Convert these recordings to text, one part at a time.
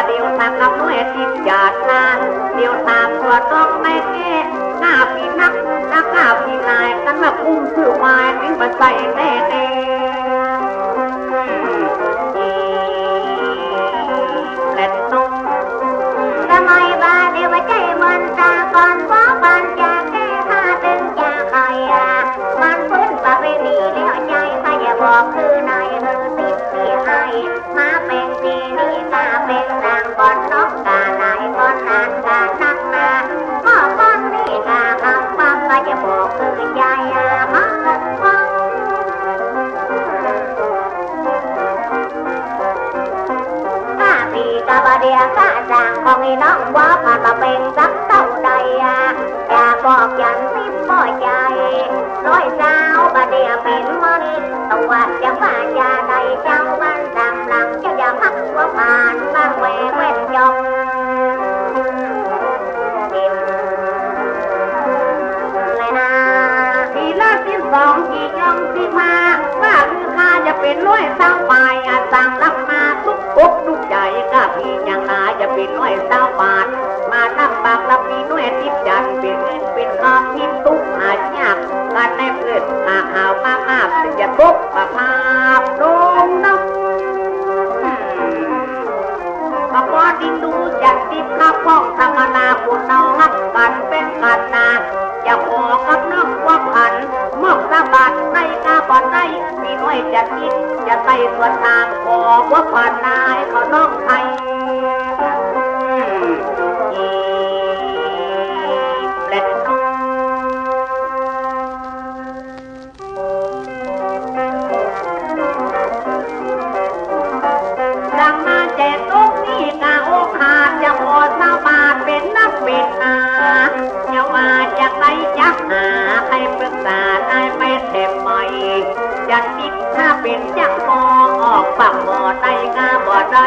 เดียวทำลำน้อยติดหยาดนานเดียวตามตัวต้องไม่แก่หน้าพี่นักหน้าพี่นายกันมาคุ้มสื่อวายถึง มาใส่แน่แน่เล็ดนุ่มทำไมบ้าเดี๋ยวใจมันตาก่อนว่าบ้านจะแก้ผ้าตึงจะใครมันพื้นประเพณีแล้วใจใครอย่าบอกคือนายคือติดที่ให้มาเป็นที่นี่กาเป็นดังก่อนนกกาไหนก่อนนานกานักนาพ่อก้อนนี่กาคำฟังก็อย่าบอกคือใจมาฟังข้าปีกาบเดียข้าจางของไอ้น้องว่าผ่านมาเป็นสักเท่าใดอย่าบอกยันสิบบ่ใจร้อยเจ้าบเดียเป็นมันตัวจะว่าจะได้เจ้ามันดำหลังเจ้าอย่าพักว่าผ่านบางแหวกแว่นจงเลยนะทีละ12กี่ยองที่มาว่าคือข้าจะเป็นร้อยเจ้าไปสั่งรับมาทุกปุ๊บทุกใจก็พี่อย่างนาจะเป็นร้อยเจ้าบาทมาตั้งปากรับมีหน่วยทิพย์จันเป็นเงินเป็นคำทิพย์ทุกหายากการในเพื่อนหาข่าวมากๆถึงจะทุกประภาพลงน้ำพอดินดูจัดทิพย์ข้าพ้องธรรมนาผู้เนาหักกันเป็นกันนาจะขอกับน้องว่าผันมอกสะบัดในกาบอดในมีหน่วยจะทิพย์จะใส่ส่วนทางขอว่าผันนายเขาน้องไทยดังมาแจกตุ๊กนี่กาโอคาจะขอสาบานเป็นนักเป็นนาอย่าว่าจะใครจะหาใครปรึกษานายไม่เต็มใหม่จะคิดถ้าเป็นจังมองออกปากบ่อในกาบ่ได้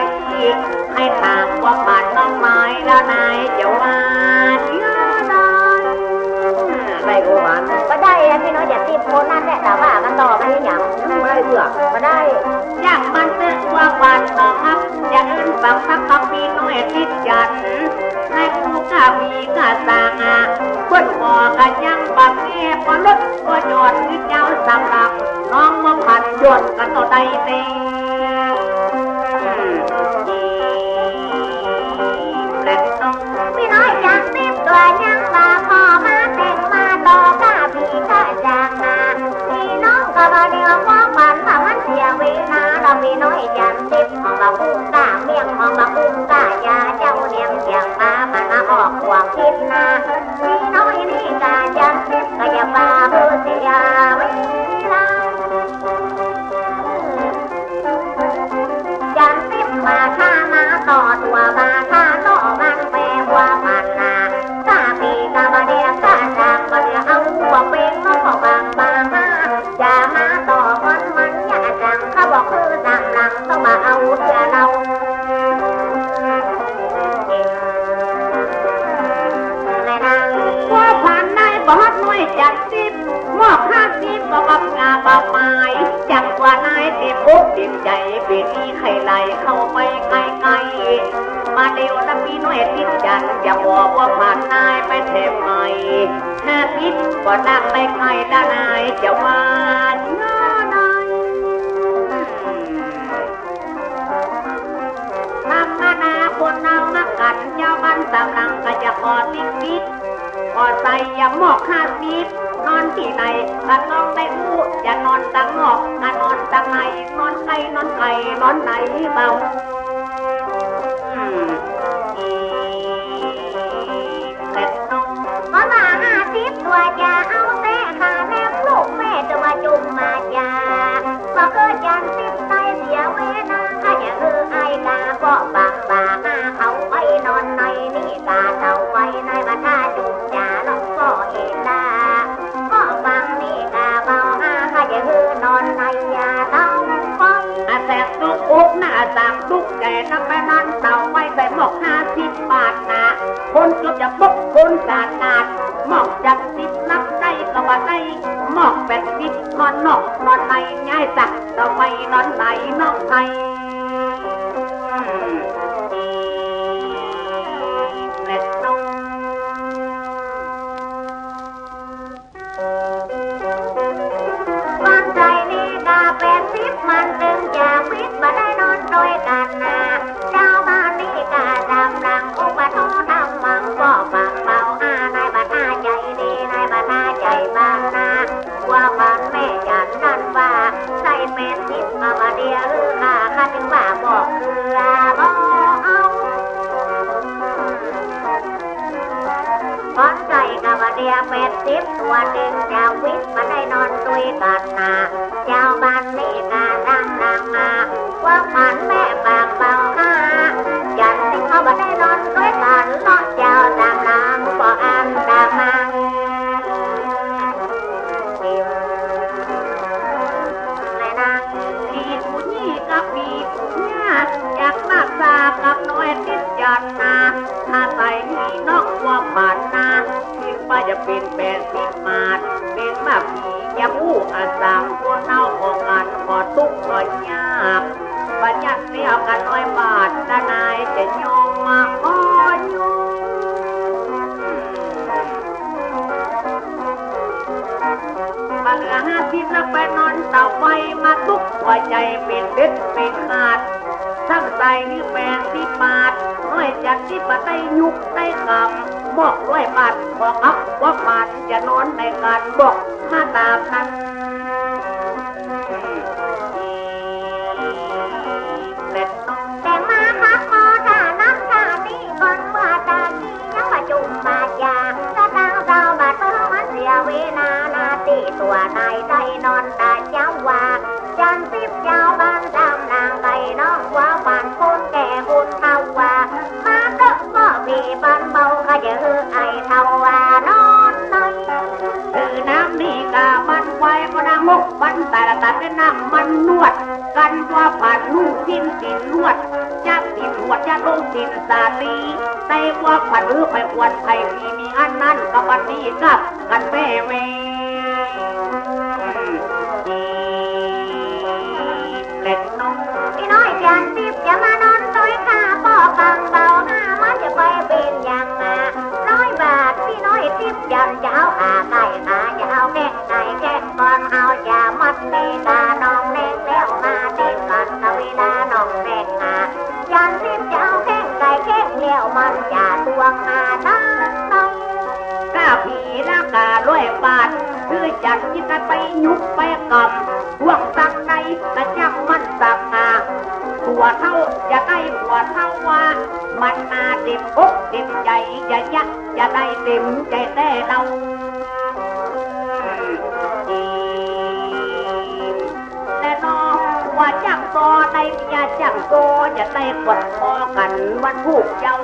ให้ถามว่าบาดน้องไม้แล้วนายจะว่าเชื่อได้ไม่กูหวานก็ได้พี่น้อยอย่าตีโพนั่นแหละแต่ว่ามันต่อกันอย่างไม่ได้เบื่อก็ได้อยากมันเตือนว่าบาดน้องครับอย่าเอิ้นฟังสักคำพี่น้อยติดจันให้กูกะมีกะสางคนพอกันยังบักแง่พอรถก็จอดที่เจ้าสำหรับน้องว่าพันยนกันต่อใดเต้พี่น้อยจากติดตัวยังว่าพอมาแต่งมาต่อกะพี่กะจางพี่น้องก็มาเดียวว่าพันว่ามันเสียเวลาเราพี่น้อยจากติดของเราคุ้มกะเมียงของเราคุ้มกะยาเจ้าเลี้ยงเสียงมามันออกห่วงคิดนะพี่น้อยนี่กะจากติดก็อย่ามาเพื่อเสียเวลาจากติดมาถ้ามาต่อตัวมาถ้าต่อมันแปลว่าพันนาถ้าปีกะมาเดียกะจางมาเดียเอาบอกเป็นน้องบอกบางบางอย่ามาต่อมันอย่าจังเขาบอกคือจำหลังต้องมาเอาเถื่อเราว่าพันนายบอดน้อยจัดสิบมอบ50ก็กับงาบาไม้จังว่านายติดปุ๊บติดใจปีนี้ใครไหลเข้าไปไกลๆมาเดียวนะพี่น้อยติดจันอย่าบอกว่าผ่านนายไปเทมใหม่50ก็นั่งไปไกลด้านนายจะว่าง่านายทำมานาคนเอานักกันเจ้าบ้านสำลังก็จะขอติ๊กพอใส่อย่าหมอก50นอนที่ไหนถ้านอนได้อู้อย่านอนตังนอกถ้านอนตังในนอนไก่นอนไหนเบาเสร็จนมมา50ตัวจะเอาแต่ขาแนบลูกแม่จะมาจุ่มมาจาพอเกิดยันติดใจเสียเวนาถ้าอย่าคือไอ้กาก็บางเขาไว้นอนในนี่กาเต่าไว้ในมาท่าจุ่มยาลองก็เห็นได้ก็ฟังนี่กาเบาถ้าอย่าคือนอนในยาเต่าไว้แสบทุกอุกหน้าสั่งทุกแก่นักไปนั่นเต่าไว้ใส่หมอก50 บาทนะคนจุดจะบกคนกาดหมอกจับ10นับได้ก็ว่าได้หมอก80นอนนอกนอนในง่ายสักเต่าไว้นอนไหนนอกไทยวัน านตึงจากวิทย์มาได้นอนโดยกันนะเจ้าบ้านนี่กาดำดังอุปโททำมังก็ปังเบานายบรรดาใจดีนายบรรดาใจบางนาว่าบ้านแม่ยันนั่นว่าใส่เป็นทิพย์มาเดียหรือข้าถึงว่าบอกคือบ่เอาก้อนใจกับเดียเป็นทิพย์ตัวหนึ่งเจ้าวิทย์มาได้นอนด้วยกันนะเจ้าบ้านนี่กาดังดังมาว่าบ้านแม่ปากเบาค่ะยันที่เขามาได้นอนด้วยกันเลาะเจ้าตามนางบอกอันตามมังอยากรักษากับน้อยติดยันนาถ้าใส่ที่นอกว่าผ่านนาคิดว่าจะเป็น80 มาทเป็นแบบผียาผู้อาสังคนเอาออกกันพอทุกข์ก็ยากบัญญัติเรียกกันน้อยบาททนายจะยอมมาขออยู่บาง50แล้วไปนอนเต่าไฟมาทุกหัวใจเป็นเด็ดเป็นขาดทั้งใจนี่80 บาทน้อยจากที่ปะได้ยุกได้คำบอกด้วยบาทบอกอับว่าบาทจะนอนในการบอกถ้าตามนั้นแต่มาพักพอถ้านับชาติก่อนเมื่อตากี้ยังประจุมบาดยาถ้าตาเราบาดตัวมันเสียเวนานาตีตัวนายใจนอนตาเจ้าว่าจันทิพย์เจ้าบ้านดำนางไก่น้องว่าบ้านคนแก่คนเฒ่าว่ามาก็มีบ้านเบาก็จะไอเฒ่าว่านอนน้อยคือน้ำนี่กาบ้านไว้ก็นางมกบ้านแต่ละตัดเป็นน้ำมันนวดกันว่าผ่านลูกสิ้นสินลวดจับสินหัวจะลงสินสาลีแต่ว่าผ่านหรือไปอวดไผ่พี่มีอันนั้นกับบันนี้กับกันแม่เวเล็กน้องพี่น้อยจันทิพย์จะมานอนต้อยขาป่อปังเบาหน้ามันจะไปเป็นอย่างมา100 บาทพี่น้อยทิพย์ยันจะเอาขาไก่ขาจะเอาแก้งไก่แก้งก่อนเอาจะมัดตีตาน้องแดงแล้วมาเด็กกันกเวลาน้องแดงมาจันทิพย์จะเอาแก้งไก่แก้งแล้วมันจะตวงมาน้องก้าผีร่างกา100 บาทคือจัดกินไปยุบไปกับห่วงสังในกระจังมันสังงาหัวเท่าจะได้หัวเท่าว่ามันนาเต็มอกเต็มใจจะยักจะได้เต็มใจแต่เราแต่น้องว่าจังโตได้ยาจังโตจะได้กดคอกันวันผูกเจ้า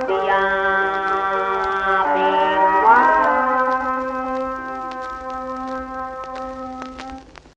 เดีย